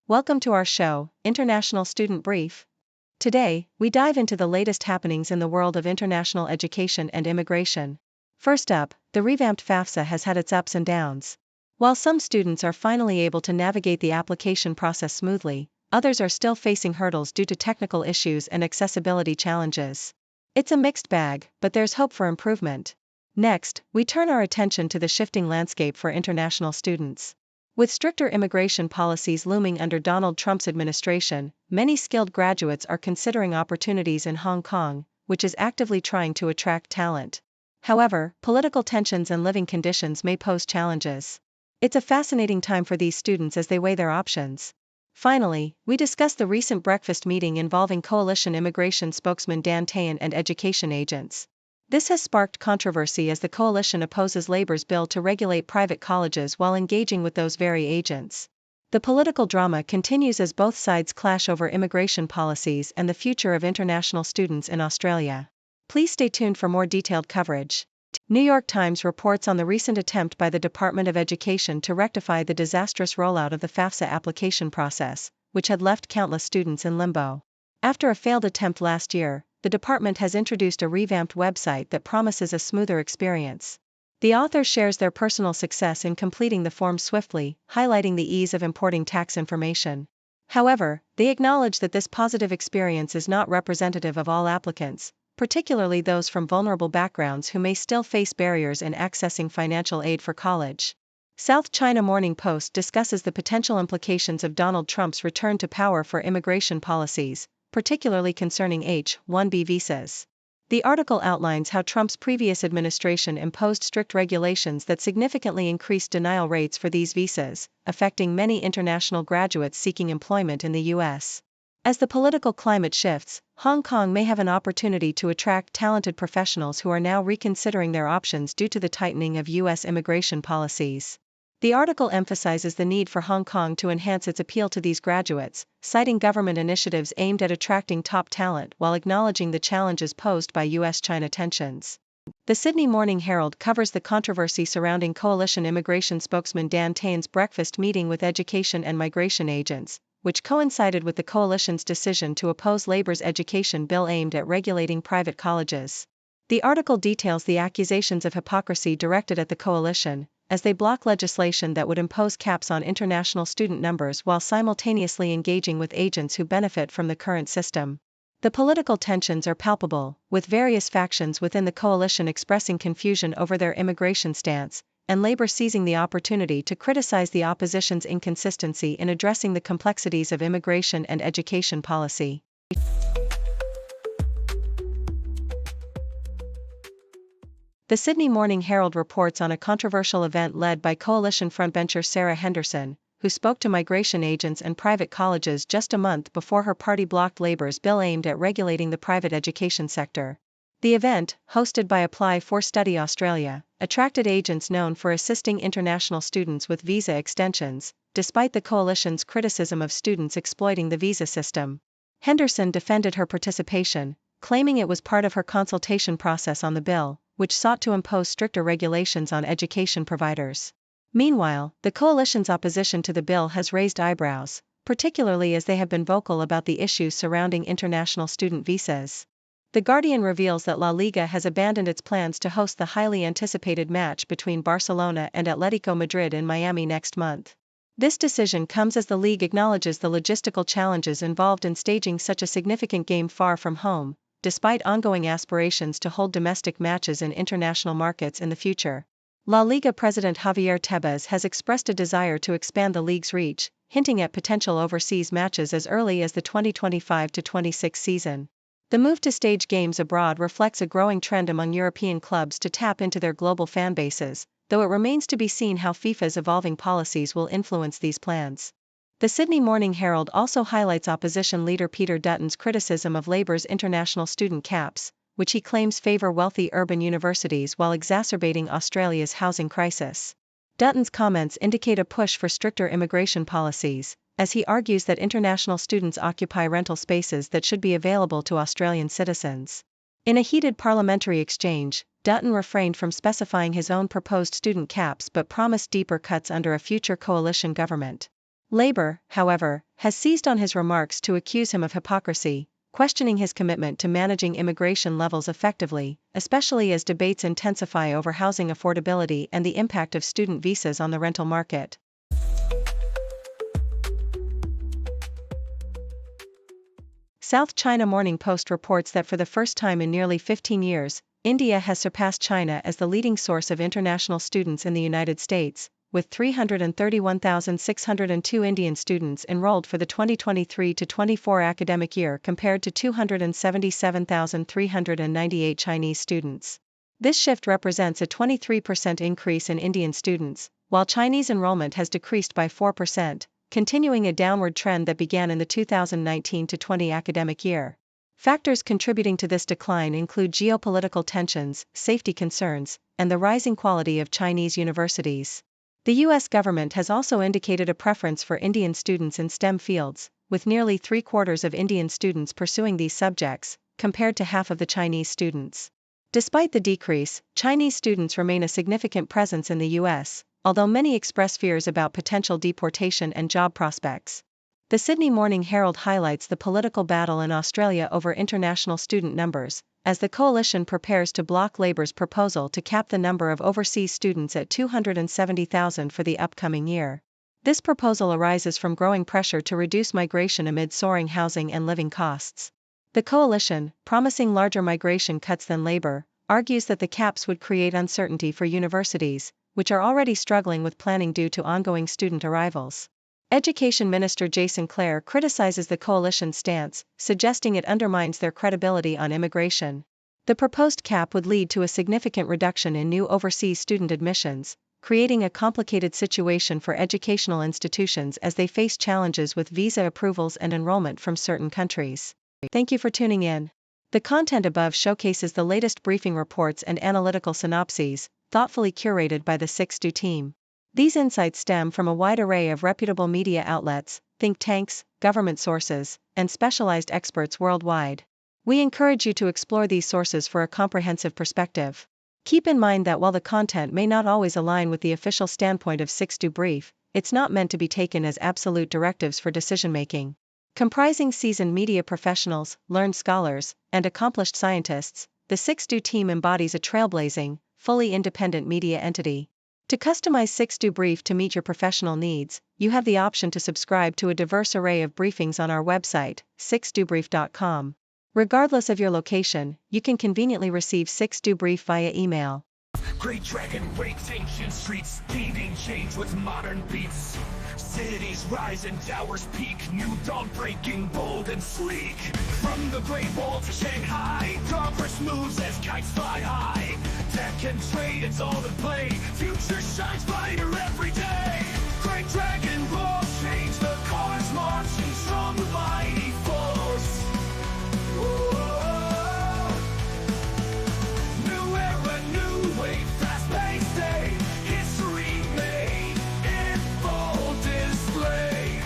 Welcome to our show, International Student Brief. Today, we dive into the latest happenings in the world of international education and immigration. First up, the revamped FAFSA has had its ups and downs. While some students are finally able to navigate the application process smoothly, others are still facing hurdles due to technical issues and accessibility challenges. It's a mixed bag, but there's hope for improvement. Next, we turn our attention to the shifting landscape for international students. With stricter immigration policies looming under Donald Trump's administration, many skilled graduates are considering opportunities in Hong Kong, which is actively trying to attract talent. However, political tensions and living conditions may pose challenges. It's a fascinating time for these students as they weigh their options. Finally, we discuss the recent breakfast meeting involving coalition immigration spokesman Dan Tehan and education agents. This has sparked controversy as the coalition opposes Labor's bill to regulate private colleges while engaging with those very agents. The political drama continues as both sides clash over immigration policies and the future of international students in Australia. Please stay tuned for more detailed coverage. New York Times reports on the recent attempt by the Department of Education to rectify the disastrous rollout of the FAFSA application process, which had left countless students in limbo. After a failed attempt last year, the department has introduced a revamped website that promises a smoother experience. The author shares their personal success in completing the form swiftly, highlighting the ease of importing tax information. However, they acknowledge that this positive experience is not representative of all applicants, particularly those from vulnerable backgrounds who may still face barriers in accessing financial aid for college. South China Morning Post discusses the potential implications of Donald Trump's return to power for immigration policies, particularly concerning H-1B visas. The article outlines how Trump's previous administration imposed strict regulations that significantly increased denial rates for these visas, affecting many international graduates seeking employment in the U.S. As the political climate shifts, Hong Kong may have an opportunity to attract talented professionals who are now reconsidering their options due to the tightening of U.S. immigration policies. The article emphasizes the need for Hong Kong to enhance its appeal to these graduates, citing government initiatives aimed at attracting top talent while acknowledging the challenges posed by U.S.-China tensions. The Sydney Morning Herald covers the controversy surrounding coalition immigration spokesman Dan Tehan's breakfast meeting with education and migration agents, which coincided with the coalition's decision to oppose Labor's education bill aimed at regulating private colleges. The article details the accusations of hypocrisy directed at the coalition, as they block legislation that would impose caps on international student numbers while simultaneously engaging with agents who benefit from the current system. The political tensions are palpable, with various factions within the coalition expressing confusion over their immigration stance, and Labor seizing the opportunity to criticize the opposition's inconsistency in addressing the complexities of immigration and education policy. The Sydney Morning Herald reports on a controversial event led by coalition frontbencher Sarah Henderson, who spoke to migration agents and private colleges just a month before her party blocked Labor's bill aimed at regulating the private education sector. The event, hosted by Apply for Study Australia, attracted agents known for assisting international students with visa extensions, despite the coalition's criticism of students exploiting the visa system. Henderson defended her participation, claiming it was part of her consultation process on the bill, which sought to impose stricter regulations on education providers. Meanwhile, the coalition's opposition to the bill has raised eyebrows, particularly as they have been vocal about the issues surrounding international student visas. The Guardian reveals that La Liga has abandoned its plans to host the highly anticipated match between Barcelona and Atletico Madrid in Miami next month. This decision comes as the league acknowledges the logistical challenges involved in staging such a significant game far from home, despite ongoing aspirations to hold domestic matches in international markets in the future. La Liga president Javier Tebas has expressed a desire to expand the league's reach, hinting at potential overseas matches as early as the 2025-26 season. The move to stage games abroad reflects a growing trend among European clubs to tap into their global fan bases, though it remains to be seen how FIFA's evolving policies will influence these plans. The Sydney Morning Herald also highlights opposition leader Peter Dutton's criticism of Labor's international student caps, which he claims favor wealthy urban universities while exacerbating Australia's housing crisis. Dutton's comments indicate a push for stricter immigration policies, as he argues that international students occupy rental spaces that should be available to Australian citizens. In a heated parliamentary exchange, Dutton refrained from specifying his own proposed student caps but promised deeper cuts under a future coalition government. Labor, however, has seized on his remarks to accuse him of hypocrisy, questioning his commitment to managing immigration levels effectively, especially as debates intensify over housing affordability and the impact of student visas on the rental market. South China Morning Post reports that for the first time in nearly 15 years, India has surpassed China as the leading source of international students in the United States, with 331,602 Indian students enrolled for the 2023-24 academic year compared to 277,398 Chinese students. This shift represents a 23% increase in Indian students, while Chinese enrollment has decreased by 4%, continuing a downward trend that began in the 2019-20 academic year. Factors contributing to this decline include geopolitical tensions, safety concerns, and the rising quality of Chinese universities. The U.S. government has also indicated a preference for Indian students in STEM fields, with nearly 3/4 of Indian students pursuing these subjects, compared to half of the Chinese students. Despite the decrease, Chinese students remain a significant presence in the U.S., although many express fears about potential deportation and job prospects. The Sydney Morning Herald highlights the political battle in Australia over international student numbers, as the coalition prepares to block Labor's proposal to cap the number of overseas students at 270,000 for the upcoming year. This proposal arises from growing pressure to reduce migration amid soaring housing and living costs. The coalition, promising larger migration cuts than Labor, argues that the caps would create uncertainty for universities, which are already struggling with planning due to ongoing student arrivals. Education Minister Jason Clare criticizes the coalition's stance, suggesting it undermines their credibility on immigration. The proposed cap would lead to a significant reduction in new overseas student admissions, creating a complicated situation for educational institutions as they face challenges with visa approvals and enrollment from certain countries. Thank you for tuning in. The content above showcases the latest briefing reports and analytical synopses, thoughtfully curated by the 6Do team. These insights stem from a wide array of reputable media outlets, think tanks, government sources, and specialized experts worldwide. We encourage you to explore these sources for a comprehensive perspective. Keep in mind that while the content may not always align with the official standpoint of 6Do Brief, it's not meant to be taken as absolute directives for decision-making. Comprising seasoned media professionals, learned scholars, and accomplished scientists, the 6Do team embodies a trailblazing, fully independent media entity. To customize 6Do Brief to meet your professional needs, you have the option to subscribe to a diverse array of briefings on our website, 6dobrief.com. Regardless of your location, you can conveniently receive 6Do Brief via email. Great dragon wakes ancient streets, leading change with modern beats. Cities rise and towers peak, new dawn breaking, bold and sleek. From the Great Wall to Shanghai, progress moves as kites fly high. Tech and trade, it's all in play, future shines brighter every day. Great dragon roars, change the cars, marching strong with mighty force. Whoa. New era, new wave, fast-paced day, history made in full display.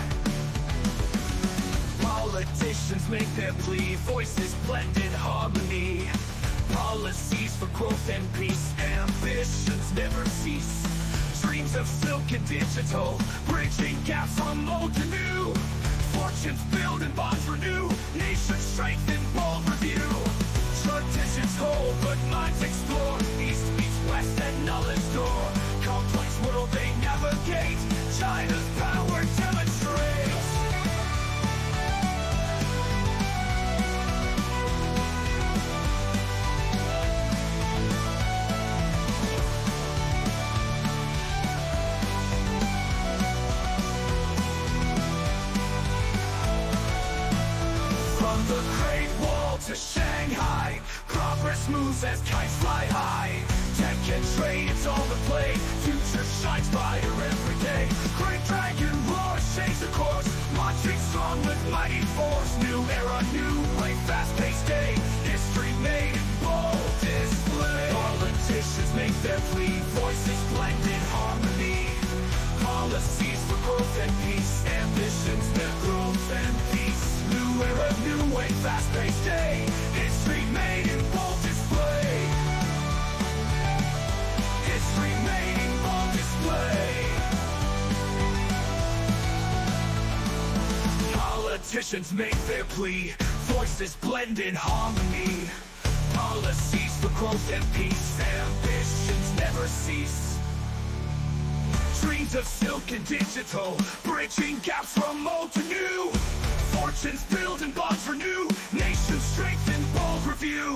Politicians make their plea, voices blend in harmony. Policies for growth and peace, ambitions never cease. Dreams of silk and digital, bridging gaps from old to new. Fortunes build and bonds renew, nations strengthen, bold review. Traditions hold, but minds explore. East meets west and knowledge door. Complex world they navigate, China's power demonstrates. From the Great Wall to Shanghai, progress moves as kites fly high. Tech and trade, it's all the play, future shines brighter every day. Great dragon roars, change the course, marching strong with mighty force. New era, new way, fast-paced day, history made in bold display. Politicians make their plea, voices blend in harmony. Policies for growth and peace, ambitions their growth and peace. New era, new way, fast-paced day, history made in bold display. nations make their plea, voices blend in harmony. Policies for growth and peace, ambitions never cease. Dreams of silk and digital, bridging gaps from old to new. Fortunes build and bonds renew, nations strengthen, bold review.